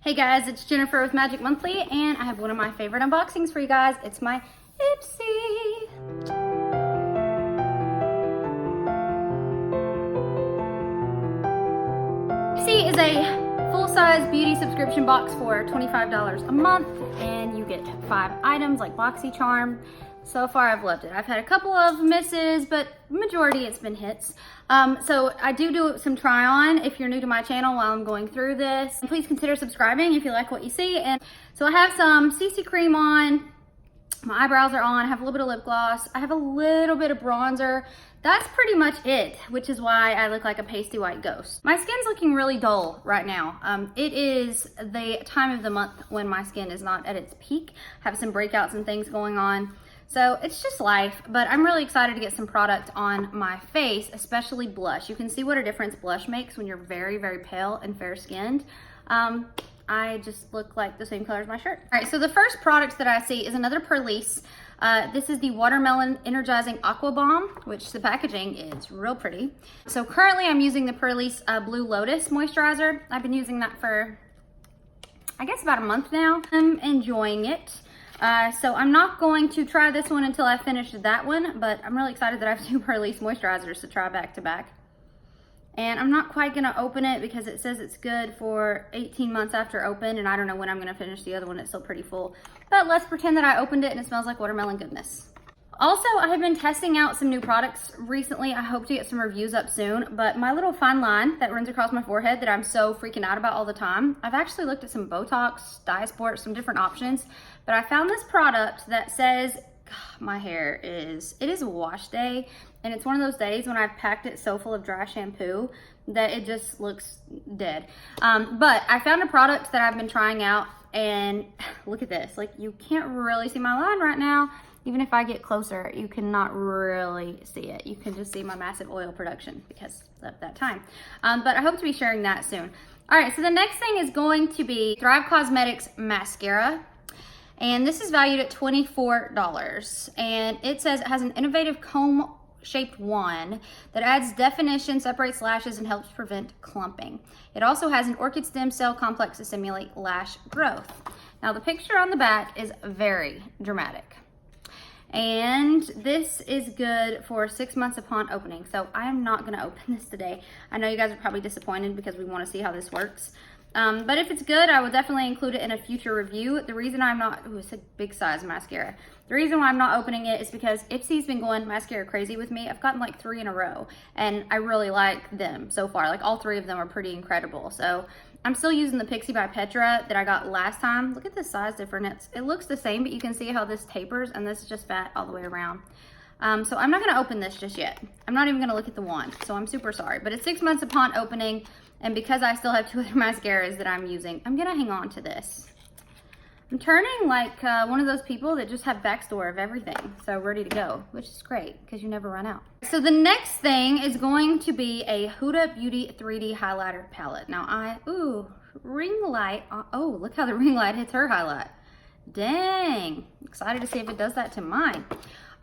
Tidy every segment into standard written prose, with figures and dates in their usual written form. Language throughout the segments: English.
Hey guys, it's Jennifer with Magic Monthly, and I have one of my favorite unboxings for you guys. It's my Ipsy. Ipsy is a full-size beauty subscription box for $25 a month, and you get 5 items like BoxyCharm. So far I've loved it. I've had a couple of misses, but majority it's been hits. So I do some try on if you're new to my channel while I'm going through this. Please consider subscribing if you like what you see. And so I have some CC cream on, my eyebrows are on, I have a little bit of lip gloss, I have a little bit of bronzer. That's pretty much it, which is why I look like a pasty white ghost. My skin's looking really dull right now. It is the time of the month when my skin is not at its peak. I have some breakouts and things going on. So it's just life, but I'm really excited to get some product on my face, especially blush. You can see what a difference blush makes when you're very, very pale and fair skinned. I just look like the same color as my shirt. All right, so the first product that I see is another Purlisse. This is the Watermelon Energizing Aqua Bomb, which the packaging is real pretty. So currently I'm using the Purlisse Blue Lotus Moisturizer. I've been using that for, I guess, about a month now. I'm enjoying it. So I'm not going to try this one until I finish that one, but I'm really excited that I have 2 Purlisse moisturizers to try back to back. And I'm not quite gonna open it because it says it's good for 18 months after open, and I don't know when I'm gonna finish the other one. It's still pretty full. But let's pretend that I opened it and it smells like watermelon goodness. Also, I have been testing out some new products recently. I hope to get some reviews up soon, but my little fine line that runs across my forehead that I'm so freaking out about all the time, I've actually looked at some Botox, Dysport, some different options, but I found this product that says, God, my hair is, it is a wash day, and it's one of those days when I've packed it so full of dry shampoo that it just looks dead. But I found a product that I've been trying out, and look at this. Like, you can't really see my line right now. Even if I get closer, you cannot really see it. You can just see my massive oil production because of that time. But I hope to be sharing that soon. All right, so the next thing is going to be Thrive Cosmetics Mascara. And this is valued at $24. And it says it has an innovative comb-shaped wand that adds definition, separates lashes, and helps prevent clumping. It also has an orchid stem cell complex to stimulate lash growth. Now, the picture on the back is very dramatic. And this is good for 6 months upon opening. So I am not gonna open this today. I know you guys are probably disappointed because we wanna see how this works. But if it's good, I will definitely include it in a future review. The reason I'm not, ooh, it's a big size mascara. The reason why I'm not opening it is because Ipsy's been going mascara crazy with me. I've gotten like 3 in a row, and I really like them so far. Like, all 3 of them are pretty incredible. So I'm still using the Pixi by Petra that I got last time. Look at the size difference. It looks the same, but you can see how this tapers, and this is just fat all the way around. So I'm not gonna open this just yet. I'm not even gonna look at the wand, so I'm super sorry. But it's 6 months upon opening, and because I still have 2 other mascaras that I'm using, I'm gonna hang on to this. I'm turning like one of those people that just have backstore of everything, so ready to go, which is great because you never run out. So the next thing is going to be a Huda Beauty 3D highlighter palette. Now ring light, oh, look how the ring light hits her highlight. Dang, excited to see if it does that to mine.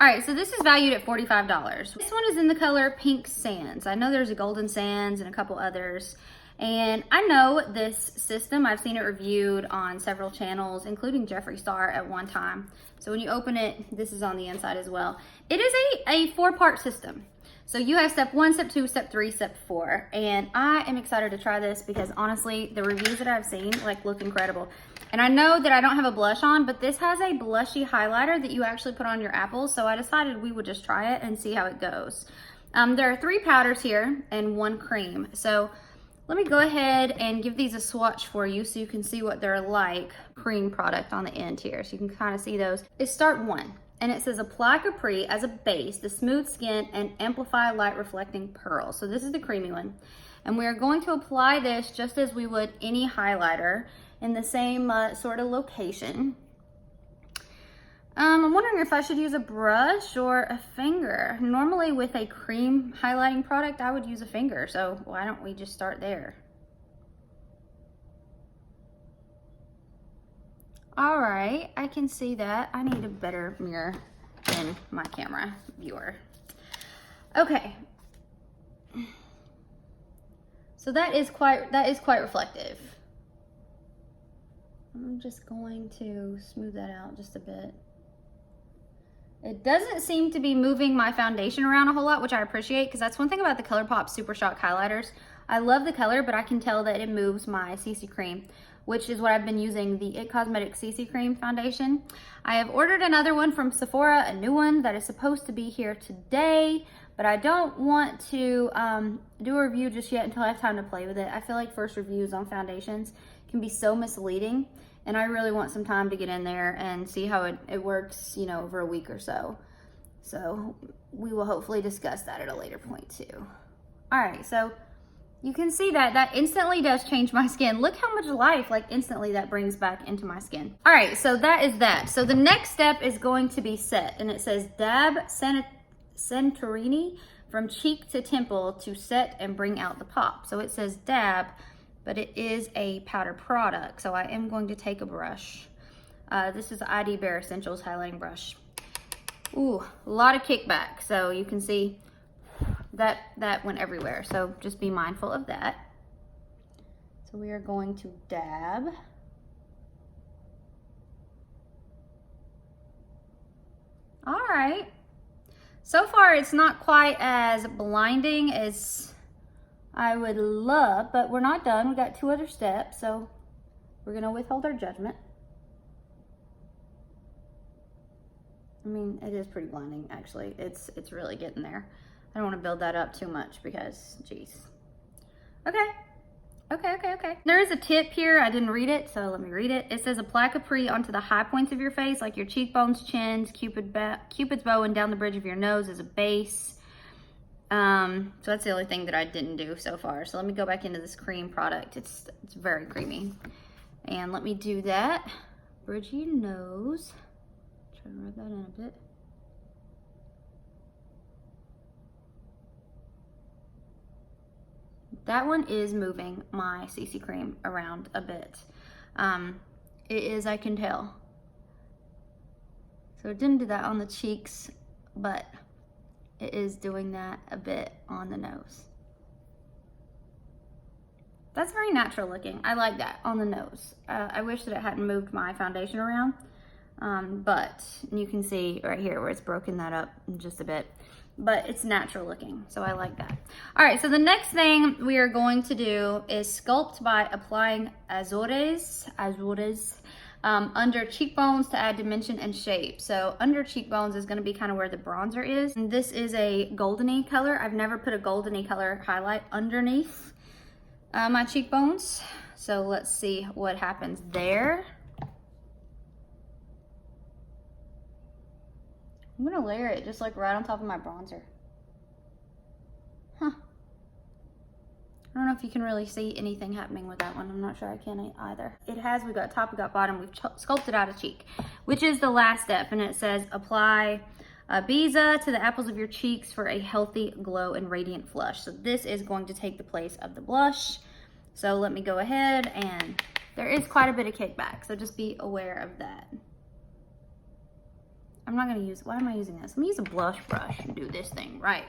All right, so this is valued at $45. This one is in the color Pink Sands. I know there's a Golden Sands and a couple others. And I know this system, I've seen it reviewed on several channels, including Jeffree Star at one time. So when you open it, this is on the inside as well. It is a 4-part system. So you have step 1, step 2, step 3, step 4. And I am excited to try this because honestly, the reviews that I've seen look incredible. And I know that I don't have a blush on, but this has a blushy highlighter that you actually put on your apples. So I decided we would just try it and see how it goes. There are 3 powders here and 1 cream. So let me go ahead and give these a swatch for you so you can see what they're like. Cream product on the end here, so you can kind of see those. It's start 1, and it says apply Capri as a base to smooth skin and amplify light reflecting pearls. So this is the creamy one. And we are going to apply this just as we would any highlighter in the same sort of location. I'm wondering if I should use a brush or a finger. Normally with a cream highlighting product, I would use a finger. So why don't we just start there? All right, I can see that. I need a better mirror than my camera viewer. Okay. So that is quite reflective. I'm just going to smooth that out just a bit. It doesn't seem to be moving my foundation around a whole lot, which I appreciate, because that's one thing about the ColourPop Super Shock highlighters. I love the color, but I can tell that it moves my CC cream, which is what I've been using, the It Cosmetics CC cream foundation. I have ordered another one from Sephora, a new one that is supposed to be here today, but I don't want to do a review just yet until I have time to play with it. I feel like first reviews on foundations can be so misleading, and I really want some time to get in there and see how it works, you know, over a week or so. So we will hopefully discuss that at a later point too. All right, so you can see that instantly does change my skin. Look how much life, like, instantly that brings back into my skin. All right, so that is that. So the next step is going to be set, and it says dab Santorini from cheek to temple to set and bring out the pop. So it says dab, but it is a powder product. So I am going to take a brush. This is the ID Bare Essentials highlighting brush. Ooh, a lot of kickback. So you can see that went everywhere. So just be mindful of that. So we are going to dab. All right. So far, it's not quite as blinding as I would love, but we're not done. We got 2 other steps, so we're gonna withhold our judgment. I mean, it is pretty blinding, actually. It's really getting there. I don't want to build that up too much because, geez. Okay. There is a tip here. I didn't read it, so let me read it. It says apply Capri onto the high points of your face, like your cheekbones, chins, Cupid's bow, and down the bridge of your nose as a base. So that's the only thing that I didn't do so far. So let me go back into this cream product. It's very creamy. And let me do that. Bridge your nose. Try to rub that in a bit. That one is moving my CC cream around a bit. It is, I can tell. So it didn't do that on the cheeks, but it is doing that a bit on the nose. That's very natural looking. I like that on the nose. I wish that it hadn't moved my foundation around, but you can see right here where it's broken that up just a bit, but it's natural looking, so I like that. All right, so the next thing we are going to do is sculpt by applying Azores under cheekbones to add dimension and shape. So under cheekbones is gonna be kind of where the bronzer is. And this is a goldeny color. I've never put a goldeny color highlight underneath my cheekbones. So let's see what happens there. I'm gonna layer it just like right on top of my bronzer. Huh. I don't know if you can really see anything happening with that one. I'm not sure I can either. It has, we got top, we got bottom, we've sculpted out a cheek, which is the last step. And it says apply Biza to the apples of your cheeks for a healthy glow and radiant flush. So this is going to take the place of the blush. So let me go ahead, and there is quite a bit of kickback. So just be aware of that. I'm not gonna use, why am I using this? Let me use a blush brush and do this thing right.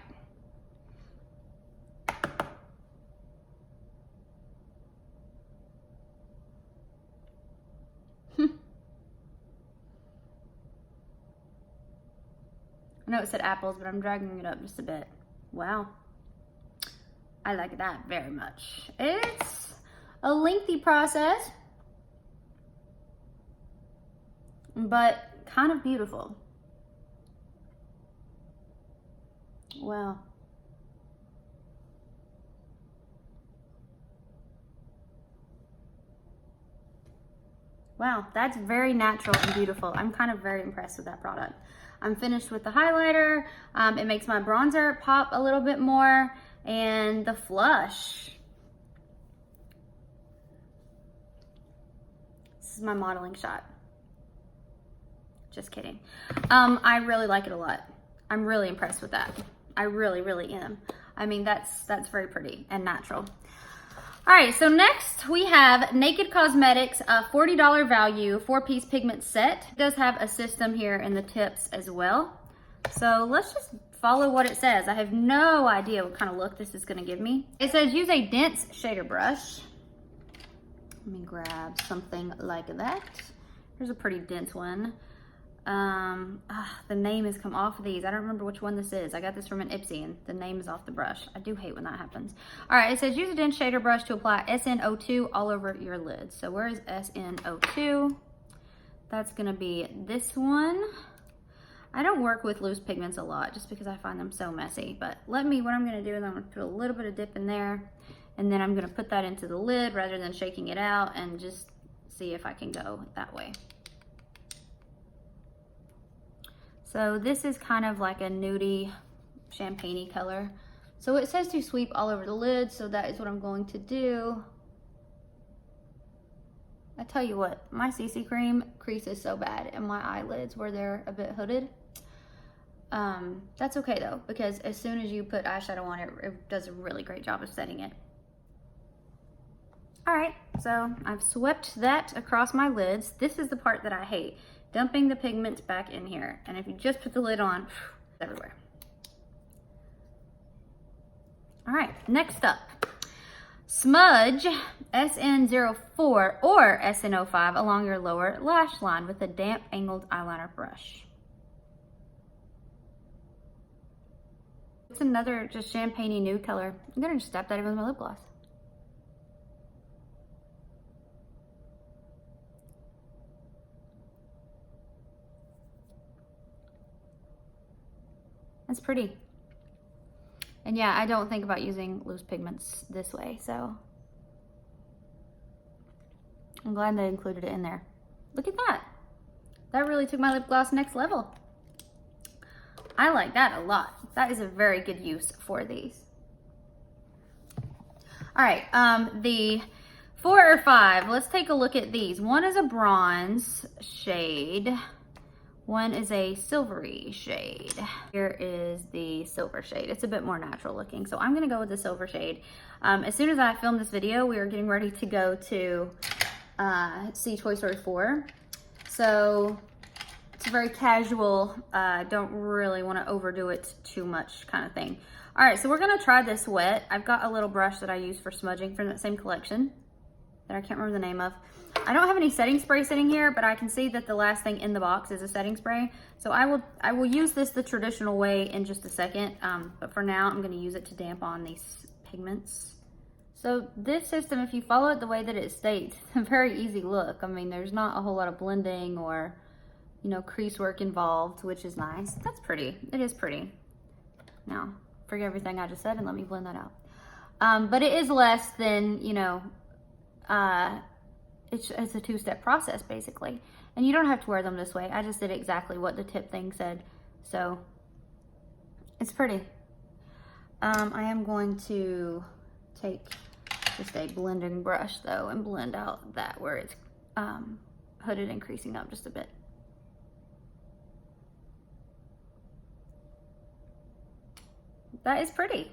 I know it said apples, but I'm dragging it up just a bit. Wow. I like that very much. It's a lengthy process, but kind of beautiful. Wow. Wow, that's very natural and beautiful. I'm kind of very impressed with that product. I'm finished with the highlighter. It makes my bronzer pop a little bit more, and the flush. This is my modeling shot. Just kidding. I really like it a lot. I'm really impressed with that. I really, really am. I mean, that's very pretty and natural. All right, so next we have Naked Cosmetics, a $40 value 4-piece pigment set. It does have a system here in the tips as well. So let's just follow what it says. I have no idea what kind of look this is gonna give me. It says use a dense shader brush. Let me grab something like that. Here's a pretty dense one. The name has come off of these. I don't remember which one this is. I got this from an Ipsy and the name is off the brush. I do hate when that happens. All right, it says use a dense shader brush to apply SnO2 all over your lids. So where is SnO2? That's gonna be this one. I don't work with loose pigments a lot just because I find them so messy, but what I'm gonna do is I'm gonna put a little bit of dip in there, and then I'm gonna put that into the lid rather than shaking it out and just see if I can go that way. So this is kind of like a nudie champagne-y color. So it says to sweep all over the lid, so that is what I'm going to do. I tell you what, my CC cream creases so bad in my eyelids where they're a bit hooded. That's okay though, because as soon as you put eyeshadow on it, it does a really great job of setting it. All right, so I've swept that across my lids. This is the part that I hate, dumping the pigments back in here. And if you just put the lid on, it's everywhere. All right, next up, smudge SN04 or SN05 along your lower lash line with a damp angled eyeliner brush. It's another just champagne-y nude color. I'm gonna just dab that in with my lip gloss. That's pretty. And yeah, I don't think about using loose pigments this way, so I'm glad they included it in there. Look at that. That really took my lip gloss next level. I like that a lot. That is a very good use for these. All right, the 4 or 5, let's take a look at these. One is a bronze shade. One is a silvery shade. Here is the silver shade. It's a bit more natural looking, so I'm gonna go with the silver shade. As soon as I film this video, we are getting ready to go to see Toy Story 4. So it's a very casual, don't really wanna overdo it too much kind of thing. All right, so we're gonna try this wet. I've got a little brush that I use for smudging from that same collection that I can't remember the name of. I don't have any setting spray sitting here, but I can see that the last thing in the box is a setting spray. So I will use this the traditional way in just a second, but for now I'm gonna use it to damp on these pigments. So this system, if you follow it the way that it states, it's a very easy look. I mean, there's not a whole lot of blending or, you know, crease work involved, which is nice. That's pretty, it is pretty. Now, forget everything I just said and let me blend that out. But it is less than, you know, it's a two-step process basically. And you don't have to wear them this way. I just did exactly what the tip thing said. So it's pretty. I am going to take just a blending brush though and blend out that where it's hooded and creasing up just a bit. That is pretty.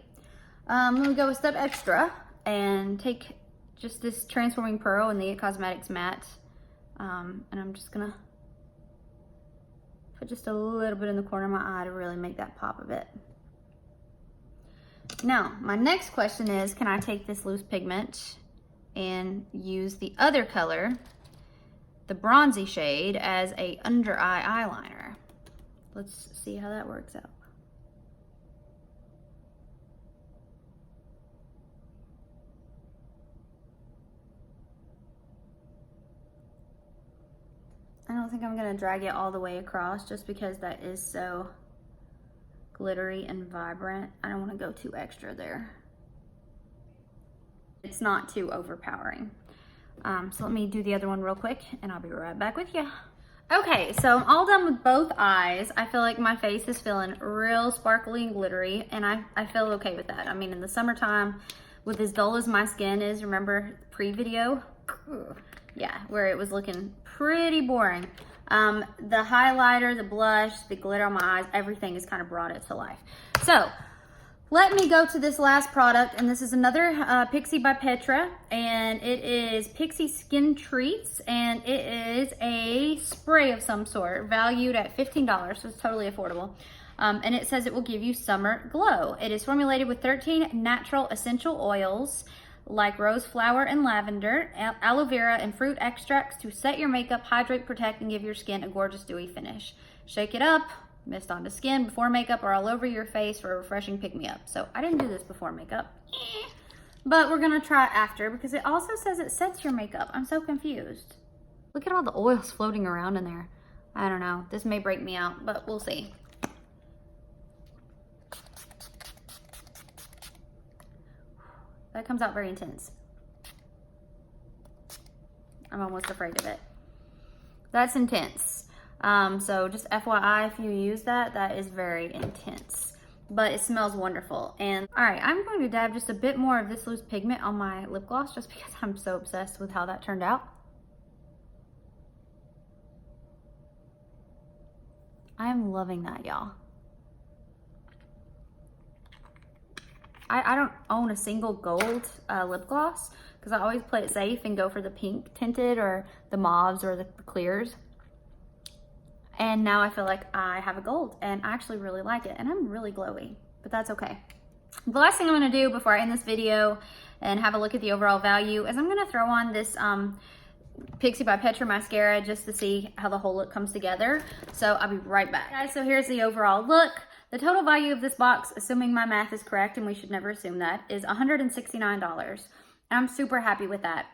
Let me go a step extra and take just this Transforming Pearl in the It Cosmetics matte, and I'm just gonna put just a little bit in the corner of my eye to really make that pop a bit. Now, my next question is, can I take this loose pigment and use the other color, the bronzy shade, as a under eye eyeliner? Let's see how that works out. I don't think I'm gonna drag it all the way across just because that is so glittery and vibrant. I don't wanna go too extra there. It's not too overpowering. So let me do the other one real quick and I'll be right back with you. Okay, so I'm all done with both eyes. I feel like my face is feeling real sparkly and glittery, and I feel okay with that. I mean, in the summertime, with as dull as my skin is, remember pre-video? Yeah, where it was looking pretty boring. The highlighter, the blush, the glitter on my eyes, everything has kind of brought it to life. So let me go to this last product, and this is another Pixi by Petra, and it is Pixi Skin Treats, and it is a spray of some sort, valued at $15, so it's totally affordable. And it says it will give you summer glow. It is formulated with 13 natural essential oils, like rose flower and lavender, aloe vera, and fruit extracts to set your makeup, hydrate, protect, and give your skin a gorgeous dewy finish. Shake it up, mist onto skin before makeup or all over your face for a refreshing pick-me-up. So I didn't do this before makeup, but we're gonna try it after because it also says it sets your makeup. I'm so confused. Look at all the oils floating around in there. I don't know, this may break me out, but we'll see. That comes out very intense. I'm almost afraid of it. That's intense. So just FYI, if you use that, that is very intense. But it smells wonderful. And all right, I'm going to dab just a bit more of this loose pigment on my lip gloss just because I'm so obsessed with how that turned out. I am loving that, y'all. I don't own a single gold lip gloss because I always play it safe and go for the pink tinted or the mauves or the clears. And now I feel like I have a gold and I actually really like it and I'm really glowy, but that's okay. The last thing I'm gonna do before I end this video and have a look at the overall value is I'm gonna throw on this Pixi by Petra mascara just to see how the whole look comes together. So I'll be right back. Guys, so here's the overall look. The total value of this box, assuming my math is correct, and we should never assume that, is $169. And I'm super happy with that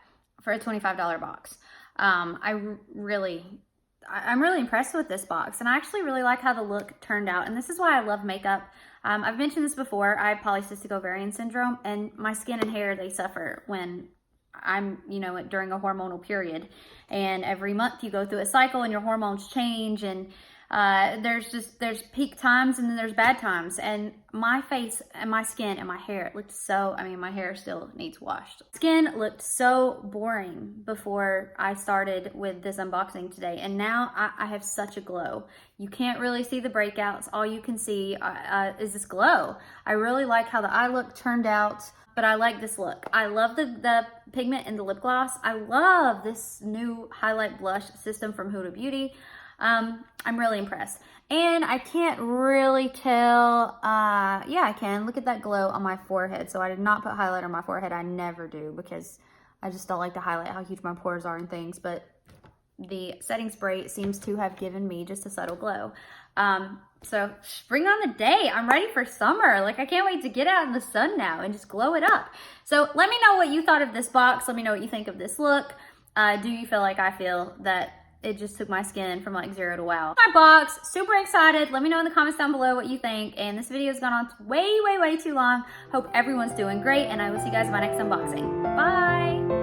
for a $25 box. I'm really impressed with this box, and I actually really like how the look turned out. And this is why I love makeup. I've mentioned this before. I have polycystic ovarian syndrome, and my skin and hair, they suffer when I'm, you know, during a hormonal period. And every month you go through a cycle and your hormones change, and there's peak times and then there's bad times, and my face and my skin and my hair, it looked so, I mean, my hair still needs washed. Skin looked so boring before I started with this unboxing today, and now I have such a glow. You can't really see the breakouts. All you can see is this glow. I really like how the eye look turned out, but I like this look. I love the pigment in the lip gloss. I love this new highlight blush system from Huda Beauty. I'm really impressed. And I can't really tell, yeah, I can. Look at that glow on my forehead. So I did not put highlight on my forehead. I never do because I just don't like to highlight how huge my pores are and things. But the setting spray seems to have given me just a subtle glow. So bring on the day. I'm ready for summer. Like, I can't wait to get out in the sun now and just glow it up. So let me know what you thought of this box. Let me know what you think of this look. Do you feel like I feel that it just took my skin from like 0 to wow? My box, super excited. Let me know in the comments down below what you think. And this video has gone on way too long. Hope everyone's doing great, and I will see you guys in my next unboxing. Bye.